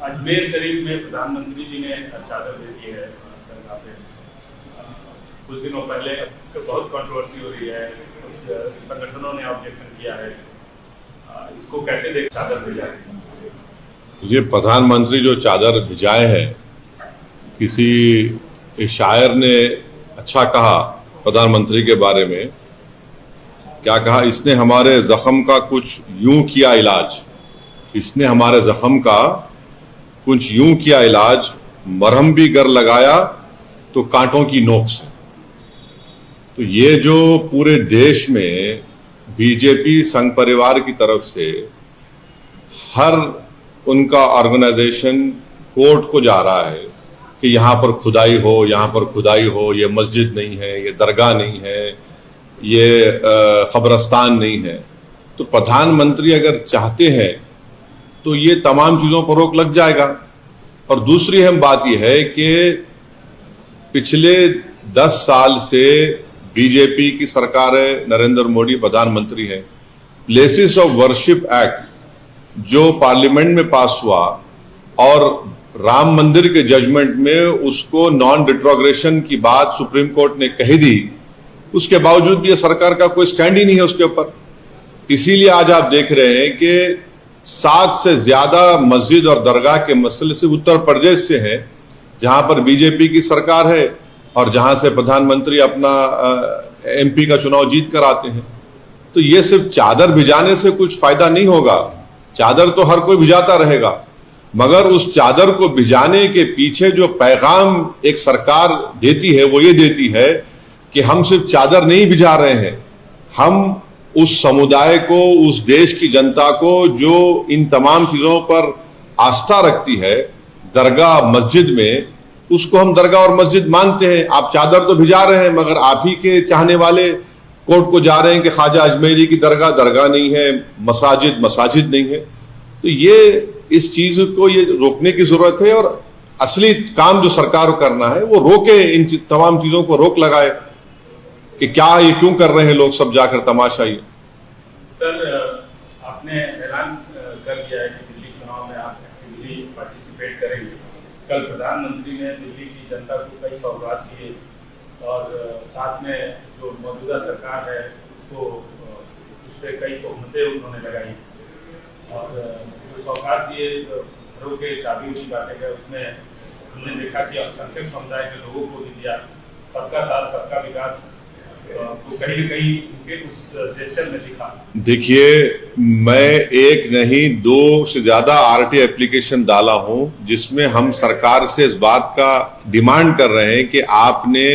अजमेर शरीफ में प्रधानमंत्री जी ने चादर दे दी है दरगाह पे। कुछ दिनों पहले से बहुत कंट्रोवर्सी हो रही है, कुछ संगठनों ने ऑब्जेक्शन किया है, इसको कैसे देख चादर भिजाए? ये प्रधानमंत्री जो चादर भिजाए हैं, किसी शायर ने अच्छा कहा प्रधानमंत्री के बारे में। क्या कहा? इसने हमारे जख्म का कुछ यूं किया इलाज, इसने हमारे जख्म का कुछ यूं किया इलाज, मरहम भी गर लगाया तो कांटों की नोक से। तो ये जो पूरे देश में बीजेपी संघ परिवार की तरफ से हर उनका ऑर्गेनाइजेशन कोर्ट को जा रहा है कि यहां पर खुदाई हो, यहां पर खुदाई हो, ये मस्जिद नहीं है, ये दरगाह नहीं है, ये कब्रस्तान नहीं है। तो प्रधानमंत्री अगर चाहते हैं तो ये तमाम चीजों पर रोक लग जाएगा। और दूसरी अहम बात यह है कि पिछले 10 साल से बीजेपी की सरकार है, नरेंद्र मोदी प्रधानमंत्री है। प्लेसेस ऑफ वर्शिप एक्ट जो पार्लियामेंट में पास हुआ और राम मंदिर के जजमेंट में उसको नॉन रिट्रोग्रेशन की बात सुप्रीम कोर्ट ने कही दी, उसके बावजूद भी सरकार का कोई स्टैंड ही नहीं है उसके ऊपर। इसीलिए आज आप देख रहे हैं कि 7 से ज्यादा मस्जिद और दरगाह के मसले सिर्फ उत्तर प्रदेश से है, जहां पर बीजेपी की सरकार है और जहां से प्रधानमंत्री अपना एमपी का चुनाव जीत कर आते हैं। तो ये सिर्फ चादर भिजाने से कुछ फायदा नहीं होगा। चादर तो हर कोई भिजाता रहेगा, मगर उस चादर को भिजाने के पीछे जो पैगाम एक सरकार देती है वो ये देती है कि हम सिर्फ चादर नहीं भिजा रहे हैं, हम उस समुदाय को, उस देश की जनता को जो इन तमाम चीजों पर आस्था रखती है, दरगाह मस्जिद में, उसको हम दरगाह और मस्जिद मानते हैं। आप चादर तो भिजा रहे हैं, मगर आप ही के चाहने वाले कोर्ट को जा रहे हैं कि ख्वाजा अजमेरी की दरगाह दरगाह नहीं है, मसाजिद मसाजिद नहीं है। तो ये इस चीज को ये रोकने की जरूरत है और असली काम जो सरकार को करना है वो रोके, इन तमाम चीजों को रोक लगाए कि क्या ये क्यों कर रहे हैं लोग सब जाकर तमाशा। ये सर, आपने ऐलान कर दिया है कि दिल्ली चुनाव में आप एक्टिवली पार्टिसिपेट करेंगे। कल प्रधानमंत्री ने दिल्ली की जनता को कई सौगात दिए और साथ में जो मौजूदा सरकार है उसको उस पर कई तोहमतें उन्होंने लगाई और जो सौगात दिए, घरों के चाबी की बातें है, उसमें हमने देखा कि अल्पसंख्यक समुदाय के लोगों को भी दिया। सबका साथ सबका विकास तो कहीं न कहीं उनके उस जेस्चर में दिखा। देखिए, मैं एक नहीं 2 से ज्यादा आरटी एप्लीकेशन डाला हूं जिसमें हम सरकार से इस बात का डिमांड कर रहे हैं कि आपने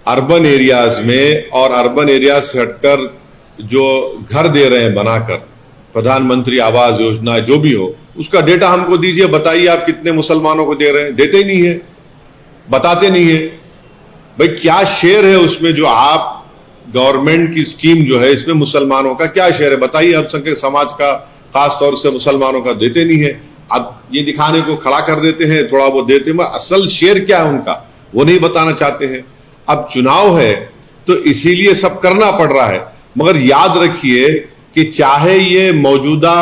अर्बन एरियाज में और अर्बन एरियाज से हटकर जो घर दे रहे हैं बनाकर, प्रधानमंत्री आवास योजना जो भी हो, उसका डेटा हमको दीजिए। बताइए आप कितने मुसलमानों को दे रहे हैं? देते ही नहीं है, बताते नहीं है। भाई क्या शेयर है उसमें जो आप गवर्नमेंट की स्कीम जो है इसमें मुसलमानों का क्या शेयर है? बताइए। अल्पसंख्यक समाज का, खास तौर से मुसलमानों का देते नहीं है। अब ये दिखाने को खड़ा कर देते हैं, थोड़ा वो देते हैं, मगर असल शेयर क्या है उनका वो नहीं बताना चाहते हैं। अब चुनाव है तो इसीलिए सब करना पड़ रहा है, मगर याद रखिए कि चाहे ये मौजूदा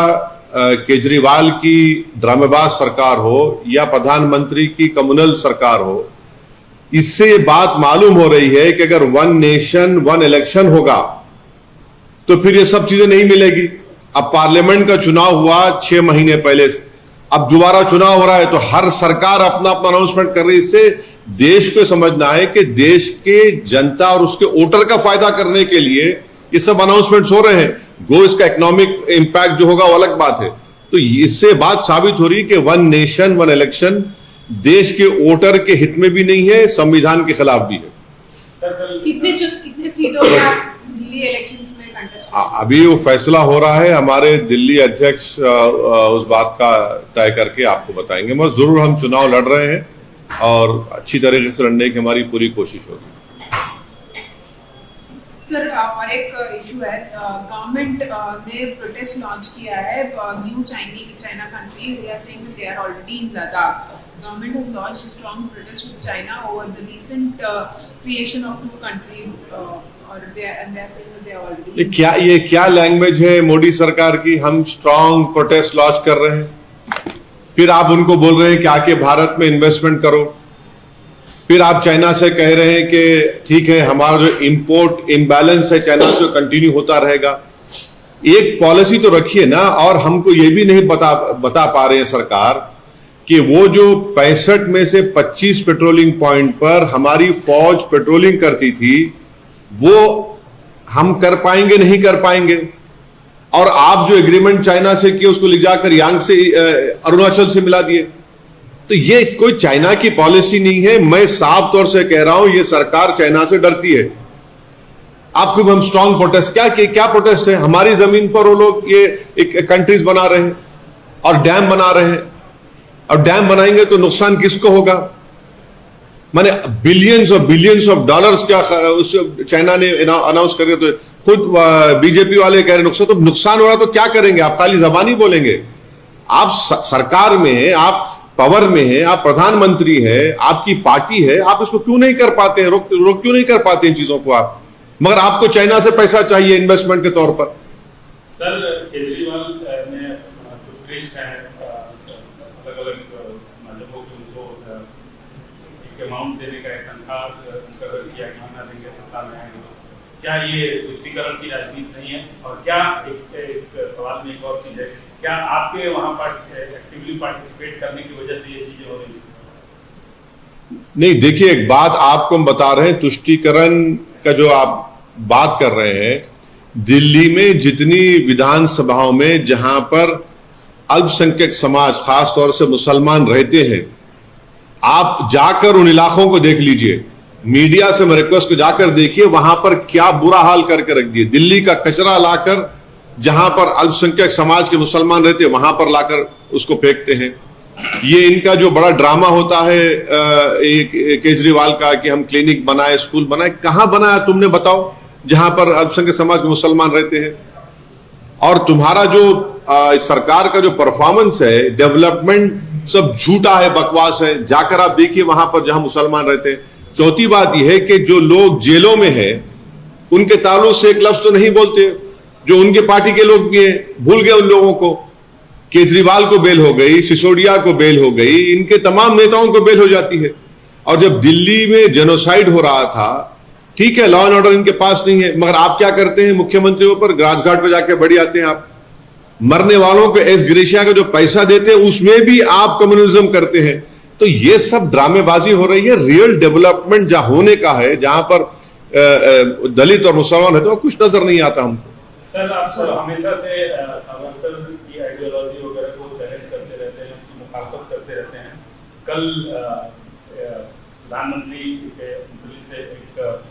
केजरीवाल की ड्रामेबाज सरकार हो या प्रधानमंत्री की कम्युनल सरकार हो, इससे ये बात मालूम हो रही है कि अगर 1 नेशन 1 इलेक्शन होगा तो फिर ये सब चीजें नहीं मिलेगी। अब पार्लियामेंट का चुनाव हुआ 6 महीने पहले से, अब दोबारा चुनाव हो रहा है तो हर सरकार अपना अपना अनाउंसमेंट कर रही है। इससे देश को समझना है कि देश के जनता और उसके वोटर का फायदा करने के लिए ये सब अनाउंसमेंट्स हो रहे हैं। गो इसका इकोनॉमिक इंपैक्ट जो होगा वो अलग बात है। तो इससे बात साबित हो रही है कि 1 नेशन 1 इलेक्शन देश के वोटर के हित में भी नहीं है, संविधान के खिलाफ भी है। कितने सीटों में आप दिल्ली इलेक्शंस में कंटेस्ट? अभी वो फैसला हो रहा है, हमारे दिल्ली अध्यक्ष उस बात का तय करके आपको बताएंगे। मगर जरूर हम चुनाव लड़ रहे हैं और अच्छी तरीके से लड़ने की हमारी पूरी कोशिश होगी। सर, और एक इशू है, गवर्नमेंट ने प्रोटेस्ट लॉन्च किया है, new China country, they are saying they are already in Ladakh. Government has launched a strong protest with China over the recent creation of 2 countries, और they are saying that they are already. ये क्या language है मोदी सरकार की? हम strong protest launch कर रहे हैं। फिर आप उनको बोल रहे हैं कि आके भारत में इन्वेस्टमेंट करो, फिर आप चाइना से कह रहे हैं कि ठीक है हमारा जो इंपोर्ट इम्बैलेंस है चाइना से कंटिन्यू होता रहेगा। एक पॉलिसी तो रखिए ना। और हमको ये भी नहीं बता पा रहे हैं सरकार कि वो जो 65 में से 25 पेट्रोलिंग पॉइंट पर हमारी फौज पेट्रोलिंग करती थी वो हम कर पाएंगे नहीं कर पाएंगे। और आप जो एग्रीमेंट चाइना से किए उसको ले जाकर यांग से अरुणाचल से मिला दिए। तो ये कोई चाइना की पॉलिसी नहीं है। मैं साफ तौर से कह रहा हूं ये सरकार चाइना से डरती है। आप फिर हम स्ट्रांग प्रोटेस्ट क्या प्रोटेस्ट है? हमारी जमीन पर वो लोग ये एक कंट्रीज बना रहे हैं और डैम बना रहे हैं। और डैम बनाएंगे तो नुकसान किसको होगा? माने बिलियंस ऑफ डॉलर्स क्या उस चाइना ने अनाउंस कर दिया। तो खुद बीजेपी वाले कह रहे नुकसान हो रहा तो क्या करेंगे? आप खाली जबानी बोलेंगे। आप सरकार में है, आप पावर में है, आप प्रधानमंत्री है, आपकी पार्टी है, आप इसको क्यों नहीं कर पाते हैं? रोक क्यों नहीं कर पाते इन चीजों को आप? मगर आपको चाइना से पैसा चाहिए इन्वेस्टमेंट के तौर पर। सर केजरीवाल ने टूरिस्ट हैं अलग अलग मजहबों के उनको एक अमाउंट देने का एक तनख्वाह मुकर्रर किया कि ना देंगे सत्ता में आएंगे तो क्या ये तुष्टीकरण की राजनीति नहीं है? और क्या एक सवाल में एक और चीज है, क्या आपके वहां पर एक्टिवली पार्टिसिपेट करने की वजह से ये चीजें हो रही है? नहीं, देखिए एक बात आपको हम बता रहे हैं, तुष्टीकरण का जो आप बात कर रहे हैं, दिल्ली में जितनी विधानसभाओं में जहां पर अल्पसंख्यक समाज खास तौर से मुसलमान रहते हैं, आप जाकर उन इलाकों को देख लीजिए। मीडिया से मैं रिक्वेस्ट को जाकर देखिए वहां पर क्या बुरा हाल करके रख दिए। दिल्ली का कचरा लाकर जहां पर अल्पसंख्यक समाज के मुसलमान रहते हैं वहां पर लाकर उसको फेंकते हैं। ये इनका जो बड़ा ड्रामा होता है केजरीवाल का कि हम क्लिनिक बनाए, स्कूल बनाए, कहां बनाया तुमने बताओ जहां पर अल्पसंख्यक समाज के मुसलमान रहते हैं? और तुम्हारा जो सरकार का जो परफॉर्मेंस है, डेवलपमेंट सब झूठा है, बकवास है। जाकर आप देखिए वहां पर जहां मुसलमान रहते हैं। चौथी बात यह है कि जो लोग जेलों में हैं उनके ताल्लुक से एक लफ्ज तो नहीं बोलते, जो उनके पार्टी के लोग भी हैं, भूल गए उन लोगों को। केजरीवाल को बेल हो गई, सिसोदिया को बेल हो गई, इनके तमाम नेताओं को बेल हो जाती है। और जब दिल्ली में जेनोसाइड हो रहा था, ठीक है लॉ एंड ऑर्डर इनके पास नहीं है, मगर आप क्या करते हैं? मुख्यमंत्रियों पर राजघाट पर जाके बड़ी आते हैं आप। मरने वालों को एस ग्रेशिया का जो पैसा देते हैं उसमें भी आप कम्युनिज्म करते हैं। तो ये सब ड्रामेबाजी हो रही है। रियल डेवलपमेंट जहां होने का है, जहां पर दलित और मुसलमान है, तो कुछ नजर नहीं आता हमको। सर आप हमेशा से सावरकर की आइडियोलॉजी वगैरह को चैलेंज करते रहते हैं, मुखालफत करते रहते हैं। कल प्रधानमंत्री से एक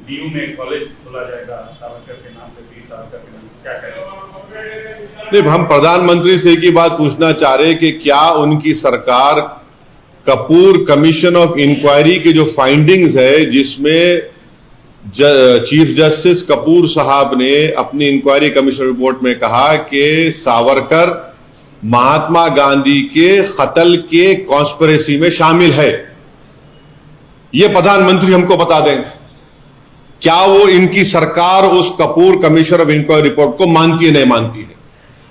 डीयू में कॉलेज खोला जाएगा सावरकर के नाम पे, वीर सावरकर के नाम पे, क्या कहेंगे? नहीं, हम प्रधानमंत्री से एक ही बात पूछना चाह रहे हैं कि क्या उनकी सरकार कपूर कमीशन ऑफ इंक्वायरी की जो फाइंडिंग्स है, जिसमें चीफ जस्टिस कपूर साहब ने अपनी इंक्वायरी कमीशन रिपोर्ट में कहा कि सावरकर महात्मा गांधी के कत्ल के कॉन्स्पिरेसी में शामिल है, यह प्रधानमंत्री हमको बता दें। क्या वो इनकी सरकार उस Kapoor commission of inquiry report को मानती है, नहीं मानती है?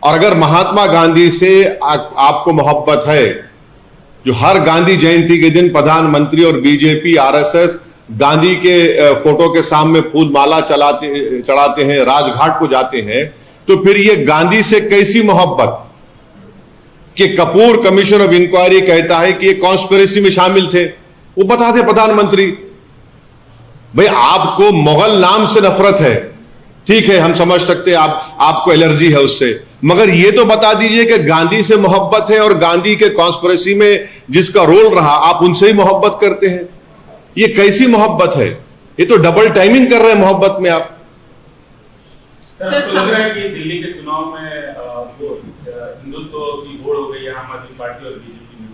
और अगर महात्मा गांधी से आपको मोहब्बत है, जो हर गांधी जयंती के दिन प्रधानमंत्री और बीजेपी आरएसएस गांधी के फोटो के सामने फूल माला चढ़ाते हैं, राजघाट को जाते हैं, तो फिर ये गांधी से कैसी मोहब्बत कि कपूर कमीशन ऑफ इंक्वायरी कहता है कि ये कॉन्स्पिरेसी में शामिल थे? वो बताते प्रधानमंत्री। भाई आपको मुगल नाम से नफरत है, ठीक है, हम समझ सकते हैं आपको एलर्जी है उससे, मगर ये तो बता दीजिए कि गांधी से मोहब्बत है और गांधी के कॉन्स्पिरेसी में जिसका रोल रहा आप उनसे ही मोहब्बत करते हैं। ये कैसी मोहब्बत है? ये तो डबल टाइमिंग कर रहे हैं मोहब्बत में आप। सर लग रहा है कि दिल्ली के चुनाव में हिंदुत्व की होड़ हो गई है आम आदमी पार्टी और बीजेपी में।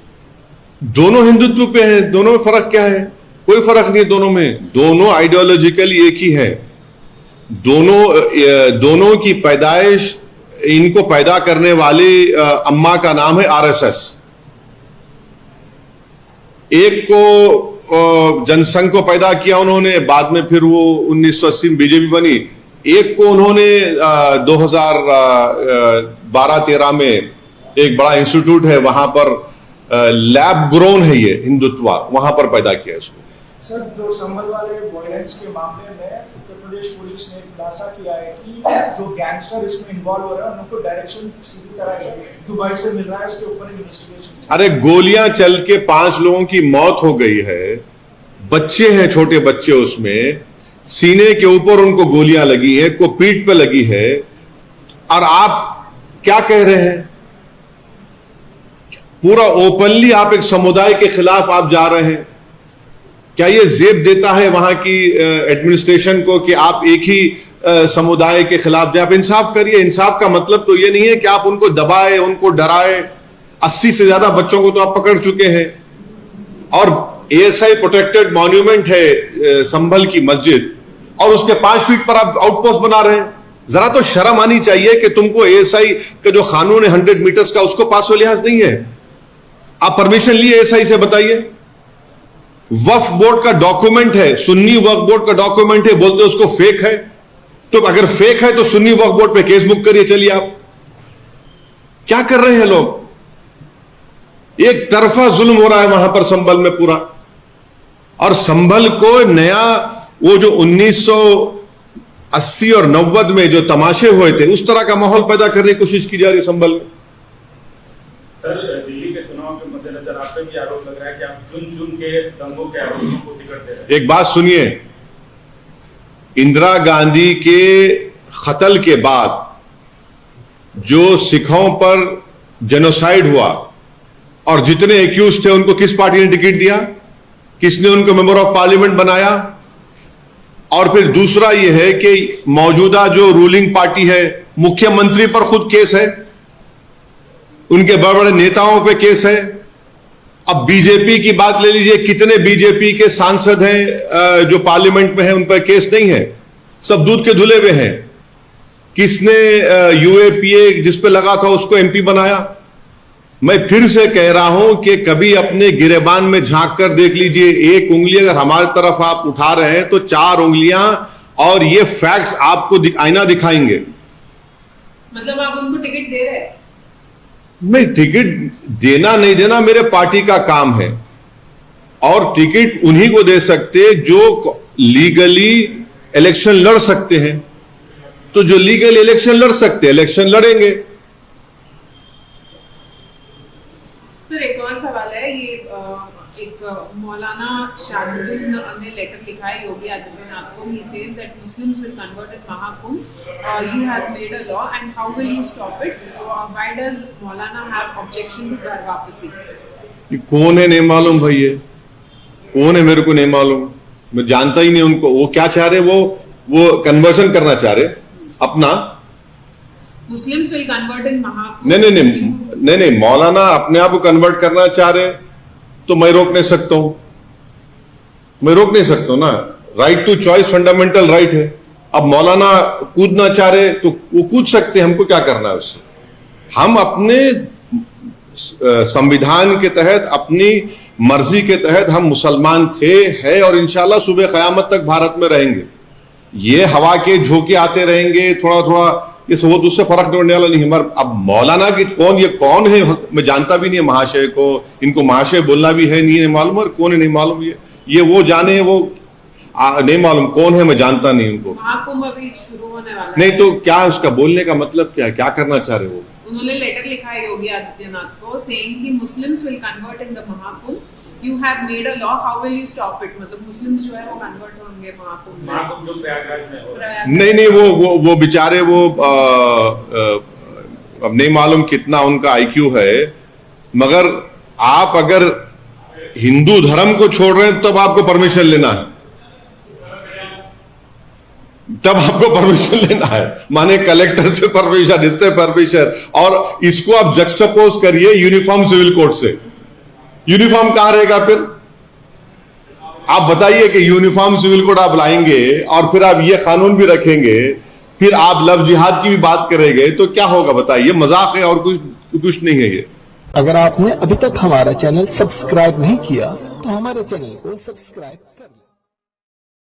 दोनों हिंदुत्व पे हैं, दोनों में फर्क क्या है? कोई फर्क नहीं दोनों में। दोनों आइडियोलॉजिकली एक ही है। दोनों की पैदाइश, इनको पैदा करने वाली अम्मा का नाम है आरएसएस। एक को जनसंघ को पैदा किया उन्होंने, बाद में फिर वो 1980 में बीजेपी बनी। एक को उन्होंने 2012-13 में एक बड़ा इंस्टीट्यूट है, वहां पर लैब ग्रोन है ये हिंदुत्व, वहां पर पैदा किया इसको। सर, जो संभल वाले वायलेंस के मामले में उत्तर प्रदेश पुलिस ने खुलासा किया है कि जो गैंगस्टर इसमें इन्वॉल्व हो रहे हैं उनको डायरेक्शन सीधी तरह से दुबई से मिल रहा है, उसके ऊपर इन्वेस्टिगेशन। अरे गोलियां चल के 5 लोगों की मौत हो गई है, बच्चे हैं, छोटे बच्चे, उसमें सीने के ऊपर उनको गोलियां लगी है, को पीठ पे लगी है, और आप क्या कह रहे हैं? पूरा ओपनली आप एक समुदाय के खिलाफ आप जा रहे हैं। क्या ये जेब देता है वहां की एडमिनिस्ट्रेशन को कि आप एक ही समुदाय के खिलाफ जाए? आप इंसाफ करिए। इंसाफ का मतलब तो ये नहीं है कि आप उनको दबाए, उनको डराए। 80 से ज्यादा बच्चों को तो आप पकड़ चुके हैं, और एएसआई प्रोटेक्टेड मॉन्यूमेंट है संभल की मस्जिद, और उसके 5 फीट पर आप आउटपोस्ट बना रहे हैं। जरा तो शर्म आनी चाहिए कि तुमको एएसआई का जो कानून है 100 मीटर्स का, उसको पास हो लिहाज नहीं है। आप परमिशन लिए एएसआई से? बताइए। वक्फ बोर्ड का डॉक्यूमेंट है, सुन्नी वक्फ बोर्ड का डॉक्यूमेंट है, बोलते उसको फेक है। तो अगर फेक है तो सुन्नी वक्फ बोर्ड पे केस बुक करिए। चलिए, आप क्या कर रहे हैं लोग? एक तरफा जुल्म हो रहा है वहां पर संभल में पूरा। और संभल को नया वो जो 1980 और 90 में जो तमाशे हुए थे, उस तरह का माहौल पैदा करने की कोशिश की जा रही है संभल में। सर, दिल्ली के चुनाव के मद्देनजर आप पे भी आरोप लग रहा है कि आप चुन चुन के दंगों के आरोपियों को टिकट दे रहे हैं। एक बात सुनिए, इंदिरा गांधी के कत्ल के बाद जो सिखों पर जेनोसाइड हुआ और जितने एक्यूज थे उनको किस पार्टी ने टिकट दिया? किसने उनको मेंबर ऑफ पार्लियामेंट बनाया? और फिर दूसरा यह है कि मौजूदा जो रूलिंग पार्टी है, मुख्यमंत्री पर खुद केस है, उनके बड़े बड़े नेताओं पे केस है। अब बीजेपी की बात ले लीजिए, कितने बीजेपी के सांसद हैं जो पार्लियामेंट में हैं, उन पर केस नहीं है, सब दूध के धुले हुए हैं। किसने यूएपीए जिस पे लगा था उसको एमपी बनाया? मैं फिर से कह रहा हूं कि कभी अपने गिरेबान में झांक कर देख लीजिए। एक उंगली अगर हमारी तरफ आप उठा रहे हैं तो 4 उंगलियां, और ये फैक्ट्स आपको आईना दिखाएंगे। मतलब आप उनको टिकट दे रहे हैं? नहीं, टिकट देना नहीं देना मेरे पार्टी का काम है, और टिकट उन्हीं को दे सकते जो लीगली इलेक्शन लड़ सकते हैं। तो जो लीगल इलेक्शन लड़ सकते हैं, इलेक्शन लड़ेंगे। सर, एक और सवाल है, ये एक मौलाना शाहदुल ने लेटर लिखा है योगी आदित्यनाथ को। He says that Muslims will convert in Mahakumbh. You have made a law and how will you stop it? Why does Maulana have objection to घर वापसी? कौन है नहीं मालूम भाई, ये कौन है मेरे को नहीं मालूम, मैं जानता ही नहीं उनको। वो क्या चाह रहे? वो कन्वर्शन करना चाह रहे अपना। Muslims will convert in Mahakumbh. नहीं, मौलाना अपने आप को कन्वर्ट करना चाह रहे तो मैं रोक नहीं सकता हूं, मैं रोक नहीं सकता हूं ना। Right to choice fundamental right है। अब मौलाना कूदना चाह रहे तो वो कूद सकते हैं, हमको क्या करना है उससे? हम अपने संविधान के तहत, अपनी मर्जी के तहत हम मुसलमान थे, है, और इंशाल्लाह सुबह क़यामत तक भारत में रहेंगे। ये हवा के झोंके आते रहेंगे थोड़ा थोड़ा, ये सब उससे फर्क पड़ने वाला नहीं। मगर अब मौलाना की ये कौन है मैं जानता भी नहीं है महाशय को, इनको महाशय बोलना भी है नहीं मालूम, और कौन है नहीं मालूम। ये वो जाने, वो नहीं मालूम कौन है, मैं जानता नहीं उनको। महाकुंभ अभी शुरू होने वाला है। नहीं तो क्या उसका बोलने का मतलब क्या है? क्या करना चाह रहे वो? उन्होंने लेटर लिखा है योगी आदित्यनाथ को सेइंग कि Muslims will convert in the Mahakumbh. You have made a law, how will you stop it? मतलब मुस्लिम्स जो है वो कन्वर्ट होंगे महाकुंभ में। जो प्रयागराज में हो रहा है। नहीं, वो बेचारे वो अब नहीं मालूम कितना उनका आईक्यू है, मगर आप अगर हिंदू धर्म को छोड़ रहे हैं तब आपको परमिशन लेना है, तब आपको परमिशन लेना है। माने कलेक्टर से परमिशन, इससे परमिशन, और इसको आप जक्सटापोज करिए यूनिफॉर्म सिविल कोड से। यूनिफॉर्म कहां रहेगा फिर? आप बताइए कि यूनिफॉर्म सिविल कोड आप लाएंगे और फिर आप ये कानून भी रखेंगे, फिर आप लव जिहाद की भी बात करेंगे, तो क्या होगा बताइए? मजाक है और कुछ नहीं है ये। अगर आपने अभी तक हमारा चैनल सब्सक्राइब नहीं किया तो हमारे चैनल को सब्सक्राइब